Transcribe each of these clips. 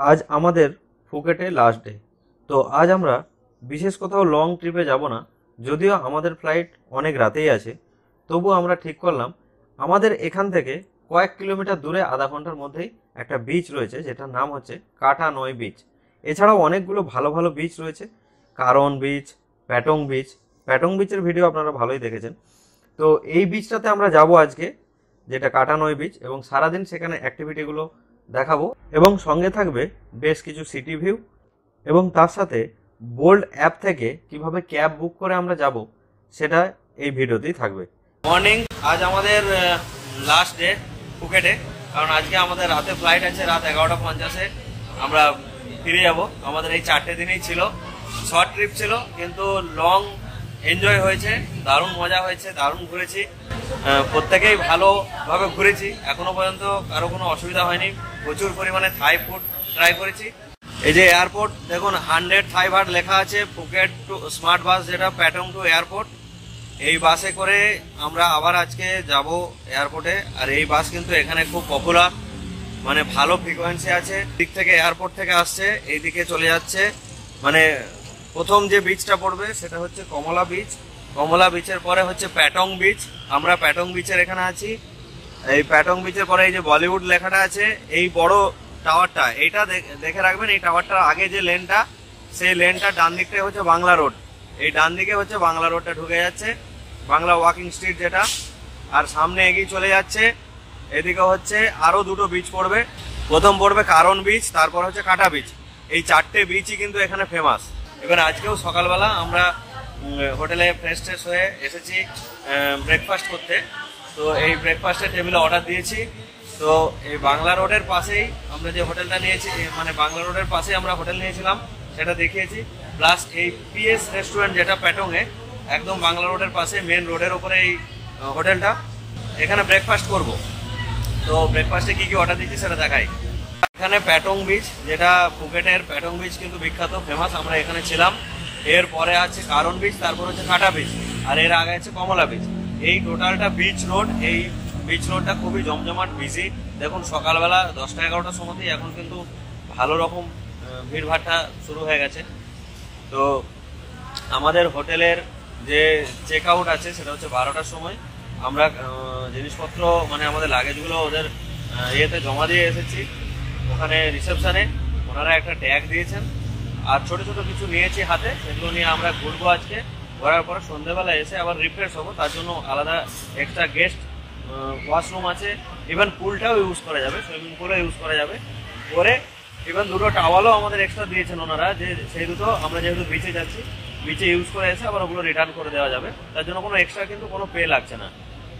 আজ আমাদের ফুকেটে last day. তো আজ আমরা বিশেষ কোথাও লং ট্রিপে যাব না, যদিও আমাদের ফ্লাইট অনেক রাতেই আছে। তবু আমরা ঠিক করলাম আমাদের এখান থেকে কয়েক কিলোমিটার দূরে আধা ঘন্টার মধ্যেই একটা বিচ রয়েছে, যেটার নাম হচ্ছে কাটা নয় বিচ। এছাড়াও অনেকগুলো ভালো ভালো বিচ রয়েছে, কারণ বিচ, প্যাটং বিচ। প্যাটং বিচের ভিডিও আপনারা ভালোই দেখেছেন। তো এই বিচটাতে আমরা যাব আজকে, যেটা কাটা নয় বিচ, এবং সারাদিন সেখানে অ্যাক্টিভিটিগুলো দেখাবো এবং সঙ্গে থাকবে বেশ কিছু সিটি ভিউ, এবং তার সাথে বোল্ড অ্যাপ থেকে কিভাবে ক্যাব বুক করে আমরা যাব সেটা এই ভিডিওতেই থাকবে। মর্নিং, আজ আমাদের লাস্ট ডে ফুকেটে, কারণ আজকে আমাদের রাতে ফ্লাইট আছে, রাত 11:50 আমরা ফিরে যাব। আমাদের এই 4টে দিনেই ছিল, শর্ট ট্রিপ ছিল কিন্তু লং এনজয় হয়েছে, দারুণ মজা হয়েছে, দারুণ ঘুরেছি, প্রত্যেকেই ভালোভাবে ঘুরেছি। এখনো পর্যন্ত কারো কোনো অসুবিধা হয়নি। প্রচুর পরিমাণে থাই ফুড ট্রাই করেছি। এই যে এয়ারপোর্ট দেখুন, 100 থাই ভাট লেখা আছে, ফুকেট টু স্মার্ট বাস, যেটা প্যাটং টু এয়ারপোর্ট। এই বাসে করে আমরা আবার আজকে যাব এয়ারপোর্টে। আর এই বাস কিন্তু এখানে খুব পপুলার, মানে ভালো ফ্রিকোয়েন্সি আছে। দিক থেকে এয়ারপোর্ট থেকে আসছে, এইদিকে চলে যাচ্ছে। মানে প্রথম যে বিচটা পড়বে সেটা হচ্ছে কমলা বিচ। কমলা বিচের পরে হচ্ছে প্যাটং বিচ। আমরা প্যাটং বিচের এখানে আছি। এই প্যাটং বিচের পরে এই যে বলিউড লেখাটা আছে, এই বড় টাওয়ারটা, এইটা দেখে রাখবেন। এই টাওয়ারটার আগে যে লেনটা, সেই লেনটা ডান দিকটাই হচ্ছে বাংলা রোড। এই ডান দিকে হচ্ছে বাংলা রোডটা ঢুকে যাচ্ছে, বাংলা ওয়াকিং স্ট্রিট যেটা। আর সামনে এগিয়ে চলে যাচ্ছে, এদিকে হচ্ছে আরো দুটো বিচ পড়বে। প্রথম পড়বে কারণ বিচ, তারপর হচ্ছে কাটা বিচ। এই 4টে বিচই কিন্তু এখানে ফেমাস। এবার আজকেও সকালবেলা আমরা হোটেলে ফ্রেশ ট্রেশ হয়ে এসেছি ব্রেকফাস্ট করতে। তো এই ব্রেকফাস্টের টেবিলে অর্ডার দিয়েছি। তো এই বাংলা রোডের পাশেই আমরা যে হোটেলটা নিয়েছি, মানে বাংলা রোডের পাশেই আমরা হোটেল নিয়েছিলাম, সেটা দেখিয়েছি। প্লাস এই পিএস রেস্টুরেন্ট, যেটা প্যাটংয়ে একদম বাংলা রোডের পাশে, মেন রোডের ওপরে এই হোটেলটা। এখানে ব্রেকফাস্ট করব। তো ব্রেকফাস্টে কি কি অর্ডার দিয়েছি সেটা দেখাই। এখানে প্যাটং বিচ, যেটা ফুকেটের প্যাটং বিচ কিন্তু বিখ্যাত, ফেমাস। আমরা এখানে ছিলাম। এরপরে আছে কারণ বিচ, তারপর হচ্ছে কাটা বিচ, আর এর আগে আছে কমলা বিচ। এই টোটালটা বিচ রোড। এই বিচ রোডটা খুবই জমজমাট, বিজি। দেখুন সকালবেলা 10টা-11টার সময়তেই এখন কিন্তু ভালো রকম ভিড়ভাড়টা শুরু হয়ে গেছে। তো আমাদের হোটেলের যে চেক আউট আছে সেটা হচ্ছে 12টার সময়। আমরা জিনিসপত্র, মানে আমাদের লাগেজগুলো ওদের ইয়েতে জমা দিয়ে এসেছি। ওখানে রিসেপশনে ওনারা একটা ট্যাগ দিয়েছেন, আর ছোট ছোট কিছু নিয়েছি হাতে, সেগুলো নিয়ে আমরা ঘুরবো আজকে। ঘোরার পরে সন্ধ্যেবেলা এসে আবার রিফ্রেশ হবো। তার জন্য আলাদা এক্সট্রা গেস্ট ওয়াশরুম আছে, ইভেন পুলটাও ইউজ করা যাবে, সুইমিং পুলও ইউজ করা যাবে। করে ইভেন দুটো টাওয়ালও আমাদের এক্সট্রা দিয়েছেন ওনারা, যে সেই দুটো আমরা যেহেতু বিচে যাচ্ছি, বিচে ইউজ করে এসে আবার ওগুলো রিটার্ন করে দেওয়া যাবে। তার জন্য কোনো এক্সট্রা কিন্তু কোনো পে লাগছে না।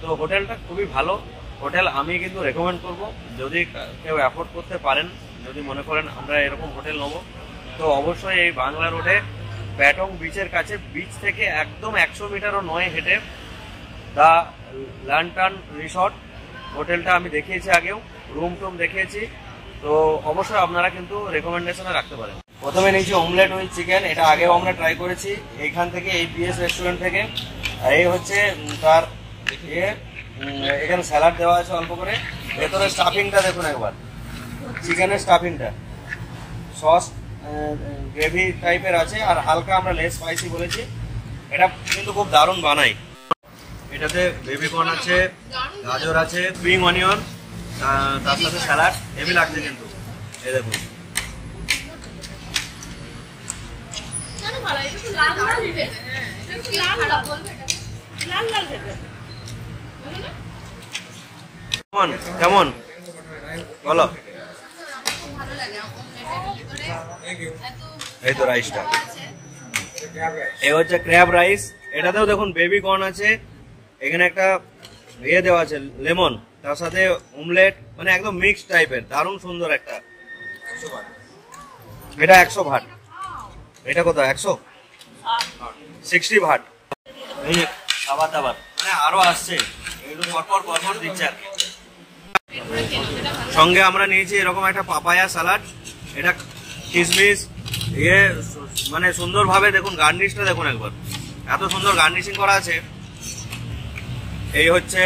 তো হোটেলটা খুবই ভালো হোটেল, আমি কিন্তু রেকমেন্ড করব। যদি কেউ অ্যাফোর্ড করতে পারেন, যদি মনে করেন আমরা এরকম হোটেল নেবো, তো অবশ্যই এই বাংলা রোডে প্যাটং বিচের কাছে, বিচ থেকে একদম 100 মিটারও নয় হেঁটে, দ্য ল্যান্টার্ন রিসর্ট হোটেলটা আমি দেখিয়েছি আগেও, রুম টুম দেখিয়েছি। তো অবশ্যই আপনারা কিন্তু রেকমেন্ডেশনে রাখতে পারেন। প্রথমে নিয়েছি অমলেট উইথ চিকেন, এটা আগেও আমরা ট্রাই করেছি এইখান থেকে, এই পিএস রেস্টুরেন্ট থেকে। আর এই হচ্ছে তার ইয়ে, এখানে স্যালাড দেওয়া আছে অল্প করে। ভেতরে স্টাফিংটা দেখুন একবার, চিকেনের স্টাফিংটা সস গ্রেভি টাইপের আছে, আর হালকা আমরা লেস স্পাইসি বলেছি। এটা কিন্তু খুব দারুণ বানাই। এটাতে বেবি কর্ন আছে, গাজর আছে, স্প্রিং অনিয়ন, তার সাথে স্যালাড, হেভি লাগছে কিন্তু। এই দেখুন, কেমন বলো? এই তো রাইসটা, এই হচ্ছে ক্র্যাব রাইস। এটাতেও দেখুন বেবি কর্ন আছে, এখানে একটা ইয়ে দেওয়া আছে লেমন, তার সাথে অমলেট, মানে একদম মিক্সড টাইপের, দারুণ সুন্দর একটা। এটা 100 ভাট। এটা কত? 160 ভাট। এই যে খাবার দাবার, মানে আরো আসছে, এগুলো পরপর পরপর দিচ্ছে আর কি। সঙ্গে আমরা নিয়েছি এরকম একটা পাপায়া সালাড। এটা কিশমিশ ইয়ে, মানে সুন্দরভাবে দেখুন গার্নিশটা দেখুন একবার, এত সুন্দর গার্নিশিং করা আছে। এই হচ্ছে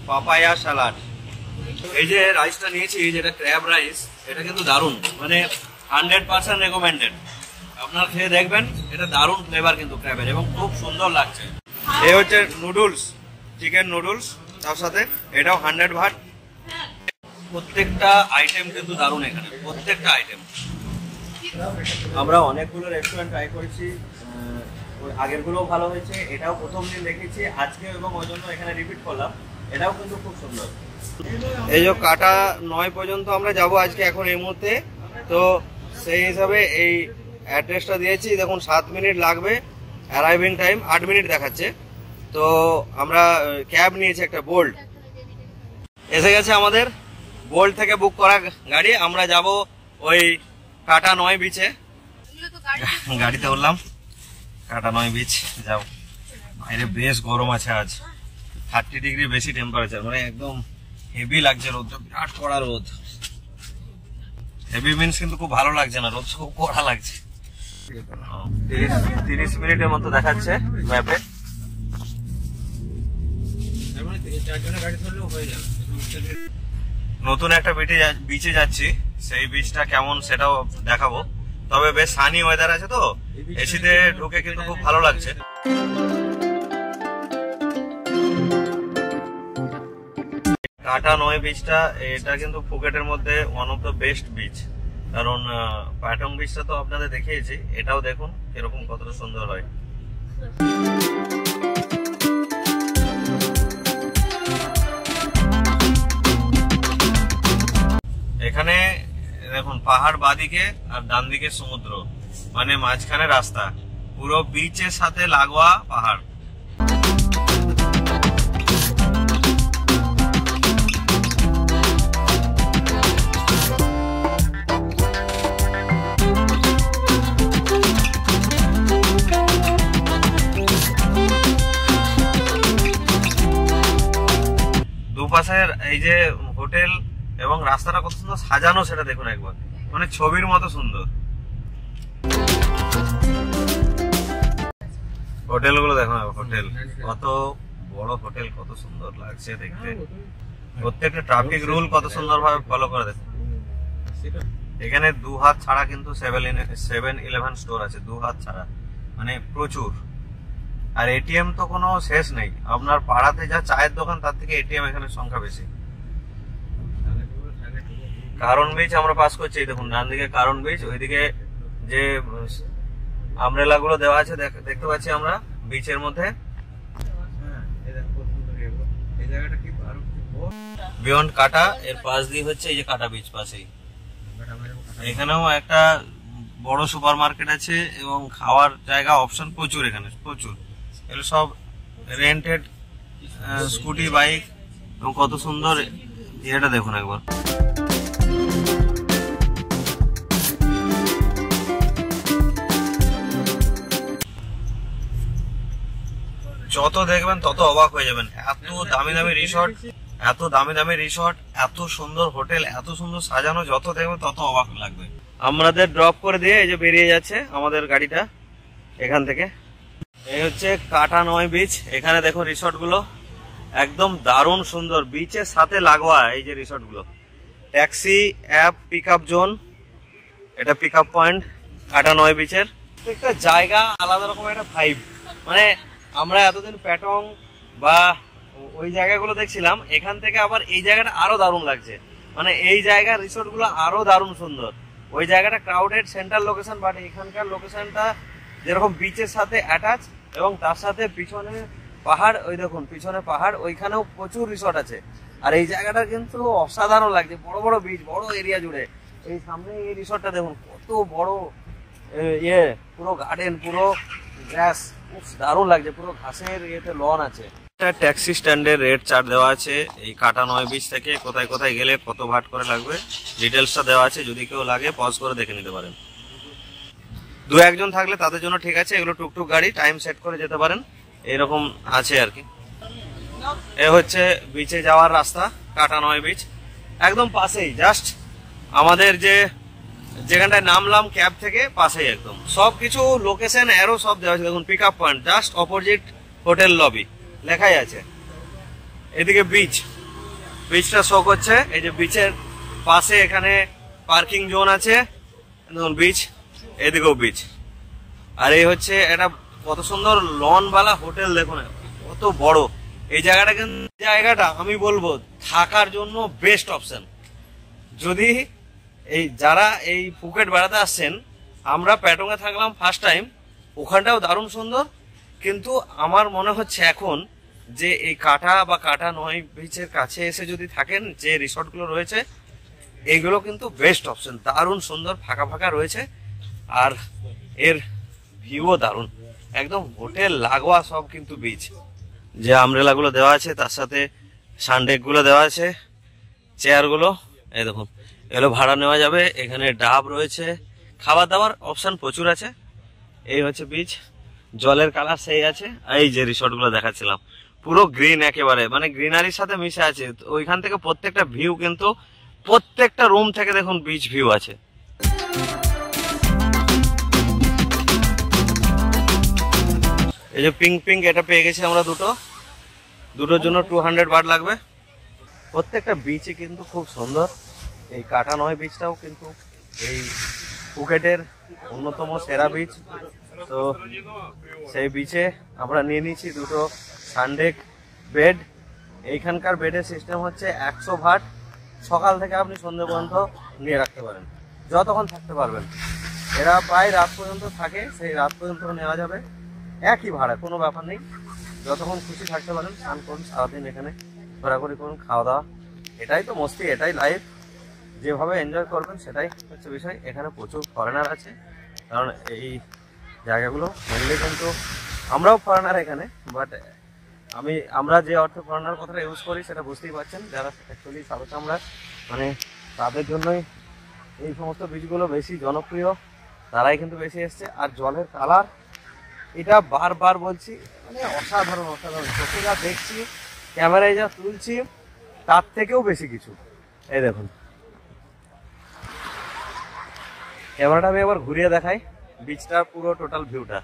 পাপায়া সালাড। এই যে রাইসটা নিয়েছি, যেটা ক্র্যাব রাইস, এটা কিন্তু দারুণ, মানে 100% রেকমেন্ডেড। আপনারা খেয়ে দেখবেন, এটা দারুণ ফ্লেভার কিন্তু ক্র্যাবের এবং খুব সুন্দর লাগছে। এই হচ্ছে নুডলস, চিকেন নুডলস, তার সাথে এটাও 100 ভাট। প্রত্যেকটা আইটেম কিন্তু দারুণ এখানে, প্রত্যেকটা আইটেম। আমরা অনেকগুলো রেস্টুরেন্ট ট্রাই করেছি, আগেরগুলোও ভালো হয়েছে, এটাও প্রথম দিন দেখেছি আজকে এবং ওই জন্য এখানে রিপিট করলাম। এটাও কিন্তু খুব সুন্দর। এই যে কাটা 9 পর্যন্ত আমরা যাব আজকে এখন এই মুহূর্তে, তো সেই হিসাবে এই অ্যাড্রেসটা দিয়েছি। দেখুন 7 মিনিট লাগবে, অ্যারাইভিং টাইম 8 মিনিট দেখাচ্ছে। তো আমরা ক্যাব নিয়েছি একটা, বোল্ট। এসে গেছে আমাদের বোল্ট থেকে বুক করা গাড়ি। আমরা যাব ওই কাটা 9 বিচে। গাড়িতে উঠলাম, কাটা 9 বিচ যাও। বাইরে বেশ গরম আছে আজ, 30 ডিগ্রি বেশি টেম্পারেচার, মানে একদম হেভি লাগছে। রোদটা বিরাট কড়া রোদ। হেভি মিন্স কিন্তু খুব ভালো লাগছে না, রোদ খুব কড়া লাগছে। 30 মিনিটের মতো দেখাচ্ছে ম্যাপে। নতুন একটা বিচে যাচ্ছি, সেই বিচটা কেমন সেটাও দেখাবো। তবে বেশ সানি ওয়েদার আছে, তো এসিতে ঢুকে কিন্তু খুব ভালো লাগছে। কাটা 9 বিচটা, এটা কিন্তু ফুকেটের মধ্যে one of the best beach. কারণ প্যাটং বিচটা তো আপনাদের দেখিয়েছি, এটাও দেখুন এরকম কতটা সুন্দর হয়। এখানে দেখুন পাহাড় বাদিকে আর ডান দিকে সমুদ্র, মানে মাঝখানে রাস্তা, পুরো বিচের সাথে লাগোয়া পাহাড়। দুপাশের এই যে হোটেল এবং রাস্তাটা কত সুন্দর সাজানো সেটা দেখুন একবার, মানে ছবির মতো সুন্দর। হোটেলগুলো দেখুন, হোটেল কত বড় হোটেল, কত সুন্দর লাগছে দেখতে। প্রত্যেকটা ট্রাফিক রুল কত সুন্দর ভাবে ফলো করে দেখুন। এখানে 2 হাত ছাড়া কিন্তু 7-11 স্টোর আছে, 2 হাত ছাড়া, মানে প্রচুর। আর এটিএম তো কোনো শেষ নেই, আপনার পাড়াতে যা চায়ের দোকান তার থেকে এটিএম এখানে সংখ্যা বেশি। কারণ বিচ আমরা পাস করছি, দেখুন ডান দিকে কারণ বিচ, ওইদিকে যে আমব্রেলা গুলো দেওয়া আছে দেখতে পাচ্ছি আমরা বিচের মধ্যে। বিয়ন্ড কাটা এর পাশ দিয়ে হচ্ছে এই যে কাটা বিচ পাশেই। এখানেও একটা বড় সুপার মার্কেট আছে এবং খাওয়ার জায়গা অপশন প্রচুর, এখানে প্রচুর। এগুলো সব রেন্টেড স্কুটি, বাইক, এবং কত সুন্দর এটা দেখুন একবার। যত দেখবেন তত অবাক হয়ে যাবেন, এত দামি দামি রিসর্ট, এত দামি দামি রিসর্ট, এত সুন্দর হোটেল, এত সুন্দর সাজানো, যত দেখবেন তত অবাক লাগবে। আমাদের ড্রপ করে দিয়ে এই যে বেরিয়ে যাচ্ছে আমাদের গাড়িটা এখান থেকে। এই হচ্ছে কাটা 9 বিচ। এখানে দেখুন রিসর্ট গুলো একদম দারুণ সুন্দর, বিচের সাথে লাগোয়া এই যে রিসর্ট গুলো। Taxi app, pick up zone, এটা পিক আপ পয়েন্ট কাটা 9 বিচের। প্রত্যেকটা জায়গা আলাদা রকম একটা ভাইব, মানে আমরা এতদিন প্যাটং বা ওই জায়গাগুলো দেখছিলাম, এখান থেকে আবার এই জায়গাটা আরো দারুণ লাগছে। মানে এই জায়গার রিসোর্ট গুলো আরো দারুণ সুন্দর। ওই জায়গাটা ক্রাউডেড সেন্ট্রাল লোকেশন, বাট এখানকার লোকেশনটা যেরকম বিচের সাথে অ্যাটাচ এবং তার সাথে পিছনে পাহাড়, ওই দেখুন পিছনে পাহাড়, ওইখানেও প্রচুর রিসোর্ট আছে। আর এই জায়গাটা কিন্তু অসাধারণ লাগছে, বড় বড় বিচ, বড় এরিয়া জুড়ে। এই সামনে এই রিসোর্টটা দেখুন কত বড়, পুরো গার্ডেন, পুরো গ্রাস, খুব দারুণ লাগছে, পুরো ঘাসের ইয়েতে লন আছে। ট্যাক্সি স্ট্যান্ডের রেট চার্ট দেওয়া আছে এই কাটা 9 বিচ থেকে। কোথায় কোথায় গেলে কত ভাট করে লাগবে ডিটেলসটা দেওয়া আছে, যদি কেউ লাগে পজ করে দেখে নিতে পারেন। 2-1 জন থাকলে তাদের জন্য ঠিক আছে, এগুলো টুকটুক গাড়ি, টাইম সেট করে যেতে পারেন, এরকম আছে আর কি। এ হচ্ছে বিচে যাওয়ার রাস্তা, কাটা 9 বিচ একদম পাশেই, জাস্ট আমাদের যেখানটায় নামলাম ক্যাব থেকে পাশেই একদম। সবকিছু লোকেশন অ্যারো সব দেওয়া আছে, দেখুন pick up point just opposite hotel lobby লেখাই আছে। এদিকে বিচটা শো করছে, এই যে বিচের পাশে এখানে পার্কিং জোন আছে, বিচ, এদিকেও বিচ। আর এই হচ্ছে একটা কত সুন্দর লনওয়ালা হোটেল, দেখুন কত বড় এই জায়গাটা। কিন্তু জায়গাটা আমি বলবো থাকার জন্য বেস্ট অপশন। যদি এই যারা এই ফুকেট বেড়াতে আসছেন, আমরা প্যাটংয়ে থাকলাম ফার্স্ট টাইম, ওখানটাও দারুণ সুন্দর, কিন্তু আমার মনে হচ্ছে এখন যে এই কাটা বা কাটা নয় বিচের কাছে এসে যদি থাকেন, যে রিসর্টগুলো রয়েছে এইগুলো কিন্তু বেস্ট অপশন, দারুণ সুন্দর, ফাঁকা ফাঁকা রয়েছে, আর এর ভিউও দারুণ, একদম হোটেল লাগোয়া সব কিন্তু বিচ। যে আমব্রেলাগুলো দেওয়া আছে, তার সাথে সানডেকগুলো দেওয়া আছে, চেয়ারগুলো এই দেখুন, এগুলো ভাড়া নেওয়া যাবে। এখানে ডাব রয়েছে, খাবার দাবার অপশন প্রচুর আছে। এই হচ্ছে বিচ, জলের কালার সেই আছে। এই যে রিসর্টগুলো দেখাচ্ছিলাম পুরো গ্রিন, একেবারে মানে গ্রিনারির সাথে মিশে আছে। ওইখান থেকে প্রত্যেকটা ভিউ কিন্তু প্রত্যেকটা রুম থেকে দেখুন বিচ ভিউ আছে। এই যে পিঙ্ক পিঙ্ক এটা পেয়ে গেছি আমরা, দুটোর জন্য 200 বাট লাগবে। প্রত্যেকটা বিচই কিন্তু খুব সুন্দর। এই কাটা নয় বিচটাও কিন্তু এই ফুকেটের অন্যতম সেরা বিচ। তো সেই বিচে আমরা নিয়ে নিয়েছি দুটো সানডেক বেড। এইখানকার বেডের সিস্টেম হচ্ছে 100 ভাট, সকাল থেকে আপনি সন্ধ্যে পর্যন্ত নিয়ে রাখতে পারেন, যতক্ষণ থাকতে পারবেন। এরা প্রায় রাত পর্যন্ত থাকে, সেই রাত পর্যন্ত নেওয়া যাবে, একই ভাড়া, কোনো ব্যাপার নেই, যতক্ষণ খুশি থাকতে পারেন। স্নান করুন, সারাদিন এখানে ঘোরাঘুরি করুন, খাওয়া দাওয়া, এটাই তো মস্তি, এটাই লাইফ। যেভাবে এনজয় করবেন সেটাই হচ্ছে বিষয়। এখানে প্রচুর ফরেনার আছে, কারণ এই জায়গাগুলো মেনলি কিন্তু আমরাও ফরেনার এখানে, বাট আমরা যে অর্থে ফরেনার কথাটা ইউজ করি সেটা বুঝতেই পারছেন। যারা অ্যাকচুয়ালি সাউথ আমরা মানে তাদের জন্যই এই সমস্ত বীজগুলো বেশি জনপ্রিয়, তারাই কিন্তু বেশি এসছে। আর জলের কালার এটা বারবার বলছি, মানে অসাধারণ অসাধারণ, চোখে যা দেখছি, ক্যামেরায় যা তুলছি তার থেকেও বেশি কিছু। এই দেখুন, ক্যামেরাটা আমি আবার ঘুরিয়ে দেখাই বিচটার পুরো টোটাল ভিউটা।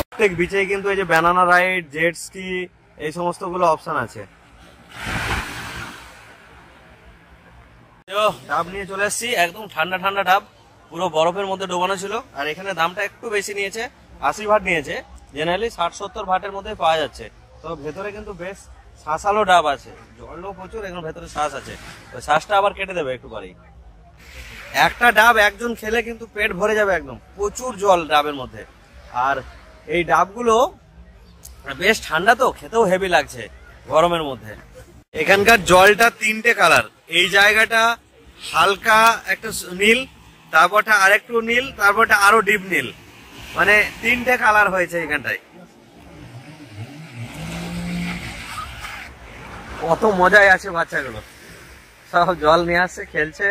প্রত্যেক বিচে কিন্তু এই যে ব্যানানা রাইড, জেট স্কি, এই সমস্ত গুলো অপশন আছে। ডাব নিয়ে চলে এসেছি, একদম ঠান্ডা ঠান্ডা ডাব, পুরো বরফের মধ্যে ডোবানো ছিল। আর এখানে দামটা একটু বেশি নিয়েছে, 80 ভাট নিয়েছে। জেনারেলি 60-70 ভাটের মধ্যে পাওয়া যাচ্ছে। তো ভেতরে কিন্তু বেশ শাঁসালো ডাব আছে, জলও প্রচুর, এখন ভেতরে শ্বাস আছে, ওই শ্বাসটা আবার কেটে দেবে একটু পরেই। একটা ডাব একজন খেলে কিন্তু পেট ভরে যাবে একদম, প্রচুর জল ডাবের মধ্যে। আর এই ডাবগুলো বেশ ঠান্ডা, তো খেতেও হেভি লাগছে গরমের মধ্যে। এখানকার জলটা 3টে কালার, এই জায়গাটা হালকা একটা নীল, তারপরটা আরেকটু নীল, তারপরটা আরো ডিপ নীল, মানে 3টে কালার হয়েছে এখানটায়। কত মজায় আছে বাচ্চাগুলো, সব জল নিয়ে আসছে, খেলছে।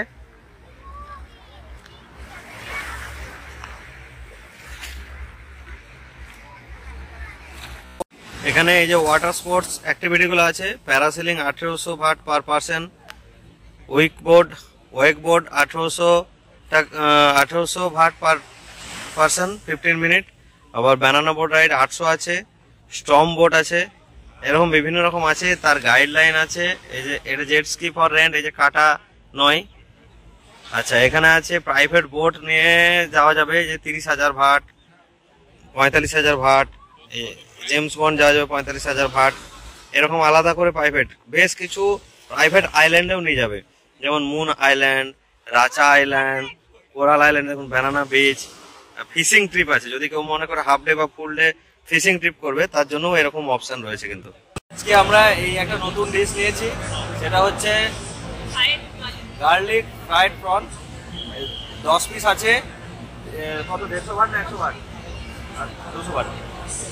এখানে এই যে ওয়াটার স্পোর্টস অ্যাক্টিভিটি গুলো আছে, parasailing 1800 baht per person, wakeboard 1800 baht per person 15 minute, আবার ব্যানানা বোট রাইড 800 আছে, স্টর্ম বোট আছে, এরকম বিভিন্ন রকম আছে। তার গাইডলাইন আছে। এই যে এটা জেট স্কি ফর রেন্ট, এই যে কাটা নয়। আচ্ছা, এখানে আছে প্রাইভেট বোট নিয়ে যাওয়া যাবে, যে 30,000 ভাট, 45,000 ভাট, জেমস বন্ড যাওয়া যাবে 45,000 ভাট, এরকম আলাদা করে প্রাইভেট, বেশ কিছু প্রাইভেট আইল্যান্ডেও নিয়ে যাবে, যেমন Moon Island, Racha Island, Coral Island, দেখুন ব্যানানা বিচ। ফিশিং ট্রিপ আছে, যদি কেউ মনে করে হাফ ডে বা ফুল ডে ফিশিং ট্রিপ করবে, তার জন্য এরকম অপশন রয়েছে। কিন্তু আজকে আমরা এই একটা নতুন ডিশ নিয়েছি, সেটা হচ্ছে গার্লিক ফ্রাইড প্রন। 10 পিস আছে, কত 150 ভাট না 100 ভাট? 200 ভাট।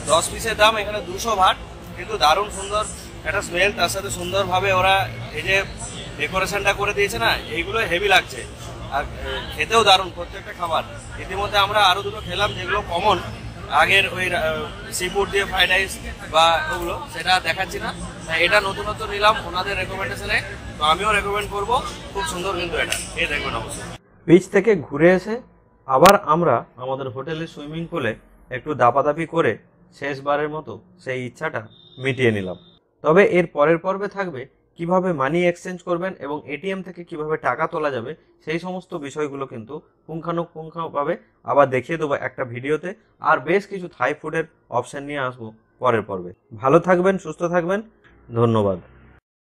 10 পিসের দাম এখানে 200 ভাট, কিন্তু দারুণ সুন্দর একটা স্মেল, তার সাথে সুন্দরভাবে ওরা এই যে ডেকোরেশনটা করে দিয়েছে না, এইগুলো হেভি লাগছে। আর খেতেও দারুণ প্রত্যেকটা খাবার। ইতিমধ্যে আমরা আরো দুটো খেলাম, যেগুলো কমন, আগের ওই সি ফুড দিয়ে ফ্রাইড রাইস বা ওগুলো, সেটা দেখাচ্ছি না। এটা নতুনত্ব নিলাম ওনাদের রেকমেন্ডেশনে, তো আমিও রেকমেন্ড করবো, খুব সুন্দর কিন্তু এটা, এই দেখবেন অবশ্যই। বিচ থেকে ঘুরে এসে আবার আমরা আমাদের হোটেলের সুইমিং পুলে একটু দাপাদাপি করে শেষবারের মতো সেই ইচ্ছাটা মিটিয়ে নিলাম। তবে এর পরের পর্বে থাকবে কিভাবে মানি এক্সচেঞ্জ করবেন এবং এটিএম থেকে কিভাবে টাকা তোলা যাবে, সেই সমস্ত বিষয়গুলো কিন্তু পুঙ্খানুপুঙ্খভাবে আবার দেখিয়ে দেবো একটা ভিডিওতে। আর বেশ কিছু থাই ফুডের অপশন নিয়ে আসবো পরের পর্বে। ভালো থাকবেন, সুস্থ থাকবেন, ধন্যবাদ।